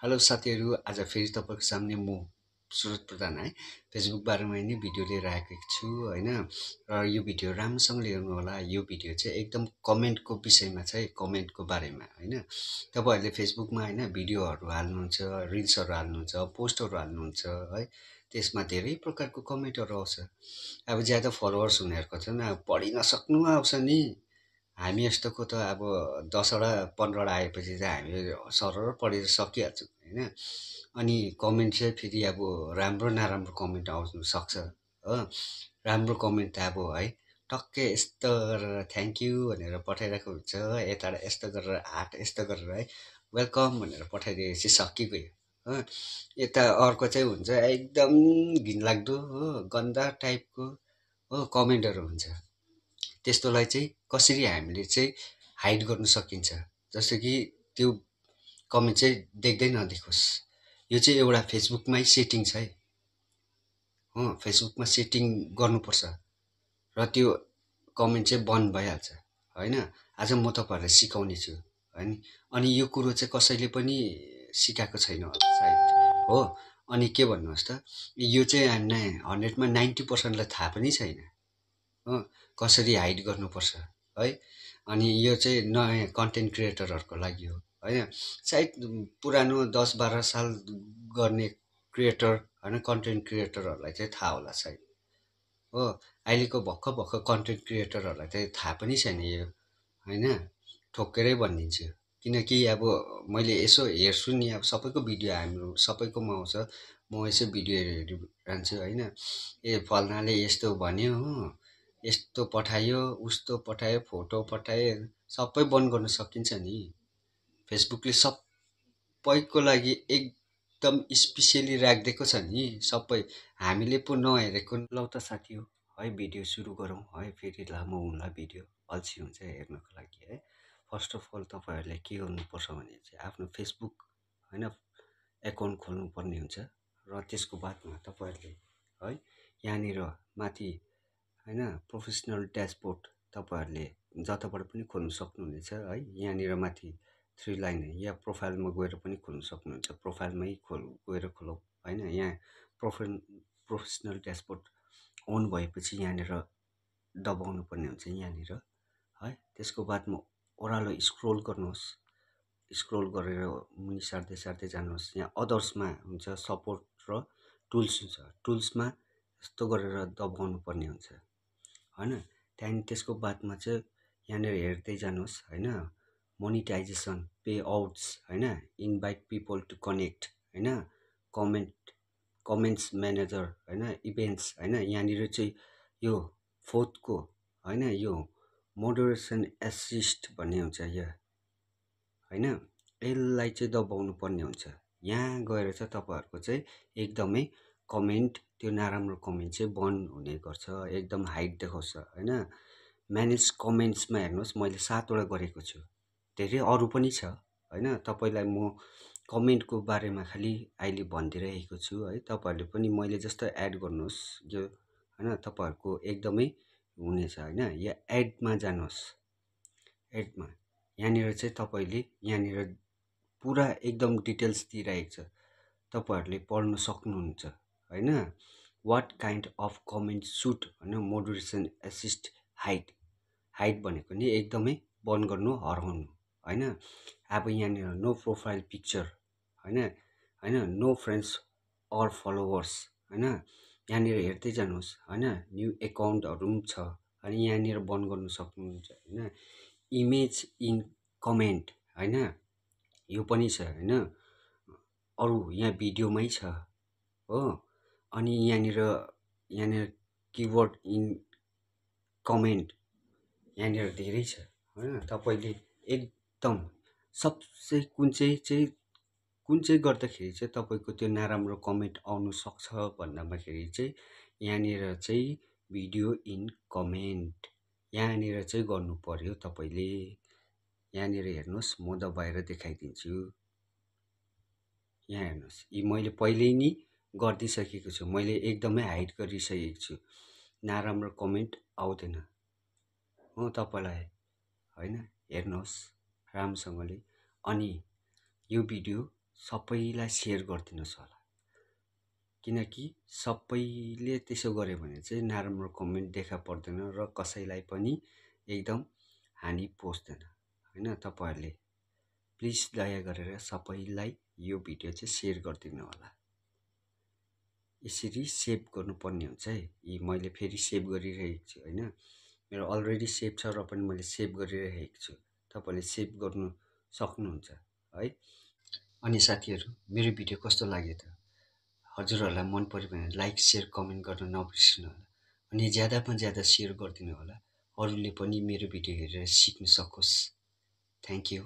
Hello साथीहरू, आज फेरि तपाईँको सामने म सुरज प्रधान है फेसबुक बारेमा नै भिडियो लिएर आएको छु हैन। र यो भिडियो राम्रोसँगले हेर्नु होला। यो भिडियो चाहिँ एकदम कमेन्टको विषयमा चाहिँ कमेन्टको बारेमा हैन। तपाईहरुले फेसबुकमा हैन भिडियोहरु हाल्नुहुन्छ, रिल्सहरु हाल्नुहुन्छ, पोस्टहरु हाल्नुहुन्छ है। त्यसमा धेरै प्रकारको कमेन्टहरु आउँछ। अब ज्यादा फलोवर्स हुनेहरुको चाहिँ अब पढि नसक्नु आउँछ नि। हामी यस्तोको त अब 10 वटा 15 वटा आएपछि चाहिँ हामी सरर पढेर सकिहाल्छौँ हैन। अनि कमेन्ट चाहिँ फेरि अब राम्रो नराम्रो कमेन्ट आउन सक्छ हो। राम्रो कमेन्ट त अब है टक्कै यस्तो गरेर थ्यांक यू भनेर पठाइरहेको हुन्छ, यताबाट यस्तो गरेर हार्ट यस्तो गरेर है वेलकम भनेर पठाइदिएपछि सकिगयो हो। यता अर्को चाहिँ हुन्छ एकदम घिनलाग्दो हो, गन्दा टाइपको हो कमेन्टहरु हुन्छ। त्यस्तोलाई चाहिँ कसरी हामीले चाहिँ हाइड गर्न सकिन्छ, जस्तो कि त्यो कमेन्ट चाहिँ देख्दै नदेखोस्। यो चाहिँ एउटा फेसबुकमै सेटिङ छ है हो। फेसबुकमा सेटिङ गर्नुपर्छ र त्यो कमेन्ट चाहिँ बन्द भइहाल्छ हैन। आज म तपाईहरुलाई सिकाउने छु हैन। अनि यो कुरो चाहिँ कसैले पनि सिकाएको छैन होला सायद हो। अनि के भन्नुहोस् त, यो चाहिँ हामीलाई 100 मा 90% लाई थाहा पनि छैन हो कसरी हाइड गर्नुपर्छ है। अनि यो चाहिँ नयाँ कन्टेन्ट क्रिएटरहरुको लागि हो हैन। सायद पुरानो 10-12 साल गर्ने क्रिएटर हैन कन्टेन्ट क्रिएटरहरुलाई चाहिँ थाहा होला सायद हो। अहिलेको भक्क कन्टेन्ट क्रिएटरहरुलाई चाहिँ थाहा पनि छैन यो हैन। ठोक्केरै भनिदिन्छु, किनकि अब मैले यसो हेर्छु नि, अब सबैको भिडियो हाम्रो सबैकोमा आउँछ। म यसो भिडियो हेरिरहन्छु हैन। ए फल्नाले यस्तो भन्यो हो, यस्तो पठायो, उस्तो पठायो, फोटो पठायो, सबै बन्द गर्न सकिन्छ नि। फेसबुकले सबैको लागि एकदम स्पेशली राखिदिएको छ नि सबै। हामीले पो नहेरेको। लौ त साथी हो है भिडियो सुरु गरौँ है। फेरि लामो हुँला भिडियो, अल्छी हुन्छ हेर्नको लागि है। फर्स्ट अफ अल तपाईहरुले के गर्नुपर्छ भने चाहिँ आफ्नो फेसबुक हैन एकाउन्ट खोल्नुपर्ने हुन्छ। र त्यसको बादमा तपाईहरुले है यहाँनिर माथि हैन प्रोफेसनल ड्याशबोर्ड तपाईहरुले जताबाट पनि खोल्न सक्नुहुनेछ है। यहाँनिर माथि 3 लाइन या प्रोफाइलमा गएर पनि खोल्न सक्नुहुन्छ। प्रोफाइलमै गएर खोलौँ हैन। यहाँ प्रोफेसनल ड्याशबोर्ड अन भएपछि यहाँनिर दबाउनु पर्ने हुन्छ यहाँनिर है। त्यसको बादमा ओह्रालो स्क्रोल गर्नुहोस्। स्क्रोल गरेर मुनि सार्दै सार्दै जानुहोस्। यहाँ अदर्समा हुन्छ सपोर्ट र टुल्स हुन्छ। टुल्समा यस्तो गरेर दबाउनु पर्ने हुन्छ हैन। त्यहाँदेखि त्यसको बादमा चाहिँ यहाँनिर हेर्दै जानुहोस् हैन। मोनिटाइजेसन, पे आउट्स हैन, इन्भाइट पिपल टु कनेक्ट हैन, कमेन्ट्स म्यानेजर हैन, इभेन्ट्स हैन। यहाँनिर चाहिँ यो फोर्थको हैन यो मोडरेसन एसिस्ट भन्ने हुन्छ यहाँ हैन। यसलाई चाहिँ दबाउनु पर्ने हुन्छ। यहाँ गएर चाहिँ तपाईहरुको चाहिँ एकदमै कमेन्ट त्यो नराम्रो कमेन्ट चाहिँ बन्द हुने गर्छ, एकदम हाइड देखाउँछ हैन। म्यानेज कमेन्ट्समा हेर्नुहोस्, मैले 7 वटा गरेको छु। धेरै अरु पनि छ हैन। तपाईलाई म कमेन्टको बारेमा खाली अहिले भनिदिइरहेको छु है। तपाईहरुले पनि मैले जस्तो एड गर्नुहोस् जो हैन तपाईहरुको एकदमै हुनेछ हैन। यहाँ एडमा जानुहोस्। एडमा यहाँनिर चाहिँ तपाईले यहाँनिर पुरा एकदम डिटेल्स दिइरहेको छ, तपाईहरुले पढ्न सक्नुहुन्छ हैन। व्हाट काइन्ड अफ कमेन्ट सुट हैन मोडरेसन एसिस्ट हाइड। हाइड भनेको नि एकदमै बन्द गर्नु, हराउनु हैन। अब यहाँनिर नो प्रोफाइल पिक्चर हैन हैन, नो फ्रेन्ड्स अर फलोवर्स हैन। यहाँनिर हेर्दै जानुहोस् हैन। न्यू एकाउन्टहरु पनि छ अनि यहाँनिर बन्द गर्न सक्नुहुन्छ हैन। इमेज इन कमेन्ट हैन, यो पनि छ हैन। अरु यहाँ भिडियोमै छ हो। अनि यहाँनिर किवर्ड इन कमेन्ट यहाँनिर धेरै छ हैन। तपाईले एकदम सबसे कुन चाहिँ गर्दाखेरि चाहिँ तपाईको त्यो नराम्रो कमेन्ट आउन सक्छ भन्दामाखेरि चाहिँ यहाँनिर चाहिँ भिडियो इन कमेन्ट यहाँनिर चाहिँ गर्नु पर्यो तपाईले। यहाँनिर हेर्नुहोस्, म दबाएर देखाइदिन्छु। यहाँ हेर्नुहोस्, यी मैले पहिल्यै नि गरिदिइसकेको छु। मैले एकदमै हाइड गरिसकेको छु, नराम्रो कमेन्ट आउँदैन हो तपाईलाई हैन। हेर्नुहोस् राम्रोसँगले। अनि यो भिडियो सबैलाई सेयर गरिदिनुहोस् होला, किनकि सबैले त्यसो गर्यो भने चाहिँ नराम्रो कमेन्ट देखा पर्दैन र कसैलाई पनि एकदम हानि पहुँच्दैन हैन। तपाईहरुले प्लिज दया गरेर सबैलाई यो भिडियो चाहिँ सेयर गरिदिनु होला। यसरी सेभ गर्नुपर्ने हुन्छ है। यी मैले फेरि सेभ गरिरहेको छु हैन, मेरो अलरेडी सेभ छ र पनि मैले सेभ गरिरहेको छु। तपाईले सेभ गर्नु सक्नुहुन्छ है। अनि साथीहरु, मेरो भिडियो कस्तो लाग्यो त? हजुरहरुलाई मन पर्यो भने लाइक शेयर कमेन्ट गर्न नबिर्सनु होला। अनि ज्यादामा ज्यादा शेयर गरिदिनु होला, अरूले पनि मेरो भिडियो हेरेर सिक्न सकोस्। Thank you.